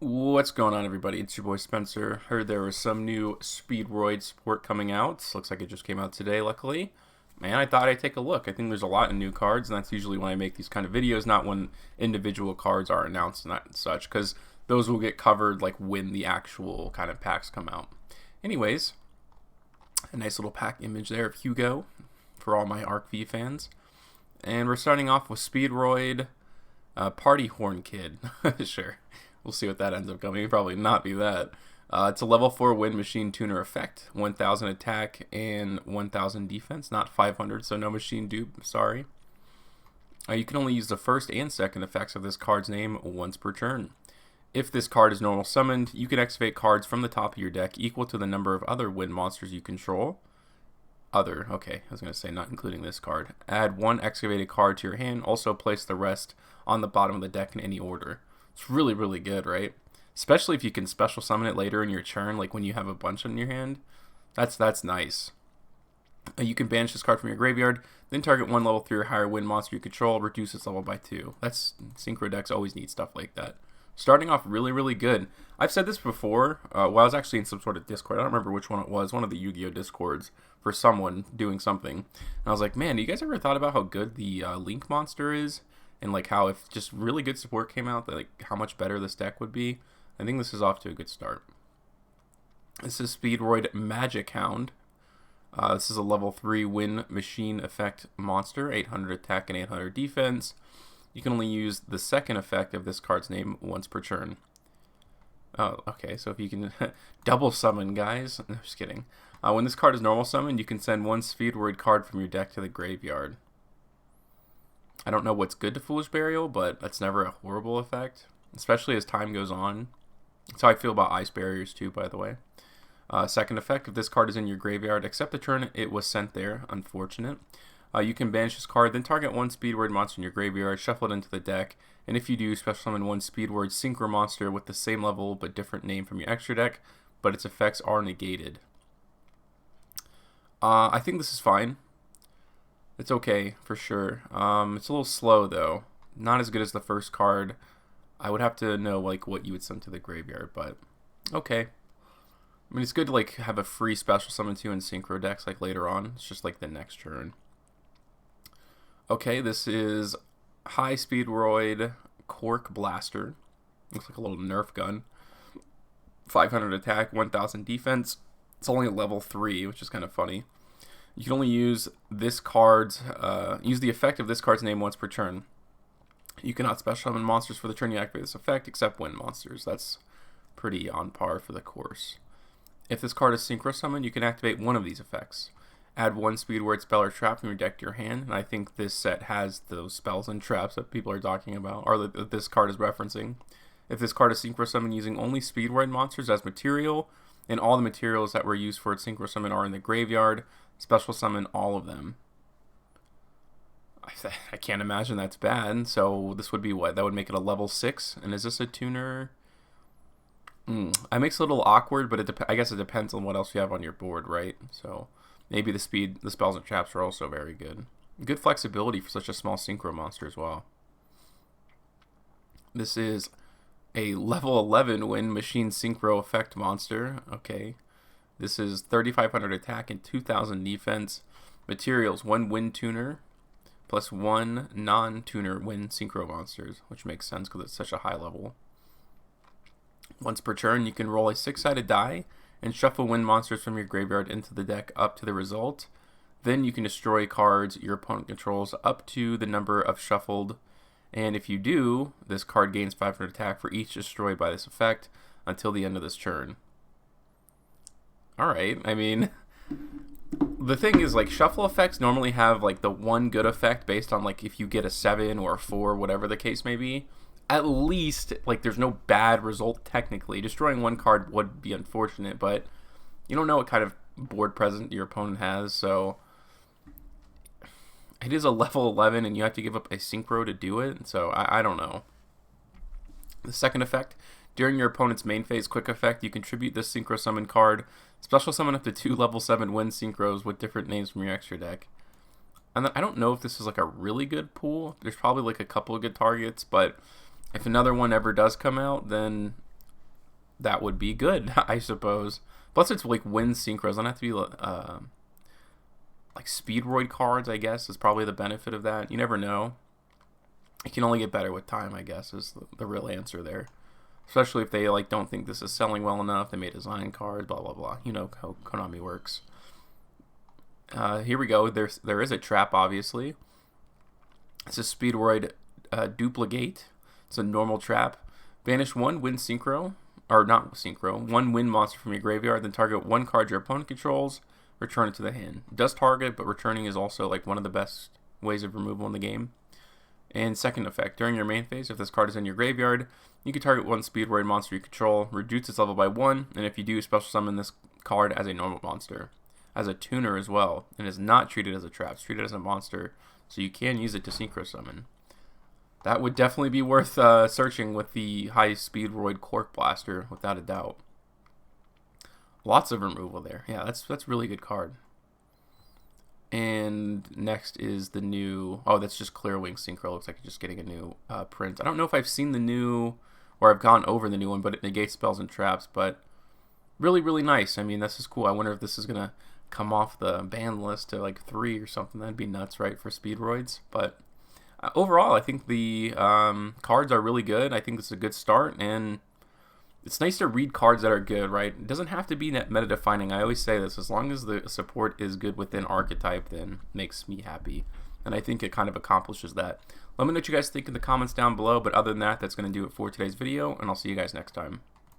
What's going on, everybody? It's your boy Spencer. Heard there was some new Speedroid support coming out. Looks like it just came out today, luckily. Man, I thought I'd take a look. I think there's a lot of new cards, and that's usually when I make these kind of videos, not when individual cards are announced and such, because those will get covered like when the actual kind of packs come out. Anyways, a nice little pack image there of Hugo for all my Arc V fans. And we're starting off with Speedroid, Party Horn Kid. Sure. We'll see what that ends up coming. It'll probably not be that. It's a level 4 wind machine tuner effect. 1000 attack and 1000 defense. Not 500, so no machine dupe. Sorry. You can only use the first and second effects of this card's name once per turn. If this card is normal summoned, you can activate cards from the top of your deck equal to the number of other wind monsters you control. Okay, I was going to say not including this card. Add one excavated card to your hand. Also place the rest on the bottom of the deck in any order. It's really, really good, right? Especially if you can special summon it later in your turn, like when you have a bunch in your hand. That's nice. You can banish this card from your graveyard, then target one level 3 or higher wind monster you control, reduce its level by 2. Synchro decks always need stuff like that. Starting off really, really good. I've said this before, while I was actually in some sort of Discord. I don't remember which one it was, one of the Yu-Gi-Oh! Discords for someone doing something. And I was like, man, you guys ever thought about how good the Link monster is? And like how if just really good support came out, like how much better this deck would be. I think this is off to a good start. This is Speedroid Magic Hound. This is a level 3 wind machine effect monster, 800 attack and 800 defense. You can only use the second effect of this card's name once per turn. Oh, okay, so if you can double summon, guys. No, just kidding. When this card is normal summoned, you can send one Speedroid card from your deck to the graveyard. I don't know what's good to Foolish Burial, but that's never a horrible effect, especially as time goes on. That's how I feel about Ice Barriers too, by the way. Second effect, if this card is in your graveyard, except the turn it was sent there, unfortunate. You can banish this card, then target one Speedroid monster in your graveyard, shuffle it into the deck, and if you do, special summon one Speedroid Synchro monster with the same level but different name from your extra deck, but its effects are negated. I think this is fine. It's okay, for sure. It's a little slow, though. Not as good as the first card. I would have to know, like, what you would send to the graveyard, but okay. I mean, it's good to, like, have a free special summon too in Synchro decks, like, later on. It's just, like, the next turn. Okay, this is High Speedroid Cork Blaster. Looks like a little Nerf gun. 500 attack, 1000 defense. It's only a level 3, which is kind of funny. You can only use this card's use the effect of this card's name once per turn. You cannot special summon monsters for the turn you activate this effect, except wind monsters. That's pretty on par for the course. If this card is synchro summoned, you can activate one of these effects. Add one Speedroid spell or trap from your deck to your hand, and I think this set has those spells and traps that people are talking about, or that this card is referencing. If this card is synchro summoned using only Speedroid monsters as material, and all the materials that were used for its synchro summon are in the graveyard, special summon all of them. I can't imagine that's bad. So this would be what? That would make it a level 6. And is this a tuner? It makes it a little awkward, but I guess it depends on what else you have on your board, right? So maybe the spells and traps are also very good. Good flexibility for such a small synchro monster as well. This is a level 11 wind machine synchro effect monster. Okay. This is 3,500 attack and 2,000 defense. Materials, one wind tuner, plus one non-tuner wind synchro monsters, which makes sense because it's such a high level. Once per turn, you can roll a 6-sided die and shuffle wind monsters from your graveyard into the deck up to the result. Then you can destroy cards your opponent controls up to the number of shuffled. And if you do, this card gains 500 attack for each destroyed by this effect until the end of this turn. Alright, I mean, the thing is, like, shuffle effects normally have, like, the one good effect based on, like, if you get a 7 or a 4, whatever the case may be. At least, like, there's no bad result technically. Destroying one card would be unfortunate, but you don't know what kind of board presence your opponent has, so it is a level 11 and you have to give up a synchro to do it, so I don't know. The second effect, during your opponent's main phase quick effect, you contribute this synchro summon card, special summon up to 2 level 7 wind synchros with different names from your extra deck. And I don't know if this is like a really good pool. There's probably like a couple of good targets, but if another one ever does come out, then that would be good, I suppose. Plus, it's like win synchros. Doesn't have to be like Speedroid cards, I guess, is probably the benefit of that. You never know. It can only get better with time, I guess, is the real answer there. Especially if they like don't think this is selling well enough. They may design cards, blah blah blah. You know how Konami works. Here we go. There is a trap, obviously. It's a Speedroid duplicate. It's a normal trap. Banish one, win synchro, or not synchro. One win monster from your graveyard, then target one card your opponent controls. Return it to the hand. It does target, but returning is also like one of the best ways of removal in the game. And second effect, during your main phase, if this card is in your graveyard, you can target one Speedroid monster you control, reduce its level by 1, and if you do, special summon this card as a normal monster. As a tuner as well, and is not treated as a trap. It's treated as a monster, so you can use it to synchro summon. That would definitely be worth searching with the high Speedroid Cork Blaster, without a doubt. Lots of removal there. Yeah, that's really good card. And next is the new... Oh, that's just Clear Wing Synchro. Looks like just getting a new print. I don't know if I've seen the new... Or I've gone over the new one, but it negates spells and traps. But really, really nice. I mean, this is cool. I wonder if this is going to come off the ban list to like 3 or something. That'd be nuts, right, for Speedroids. But overall, I think the cards are really good. I think it's a good start. And it's nice to read cards that are good, right? It doesn't have to be meta defining. I always say this, as long as the support is good within archetype, then it makes me happy. And I think it kind of accomplishes that. Let me know what you guys think in the comments down below, but other than that, that's going to do it for today's video, and I'll see you guys next time.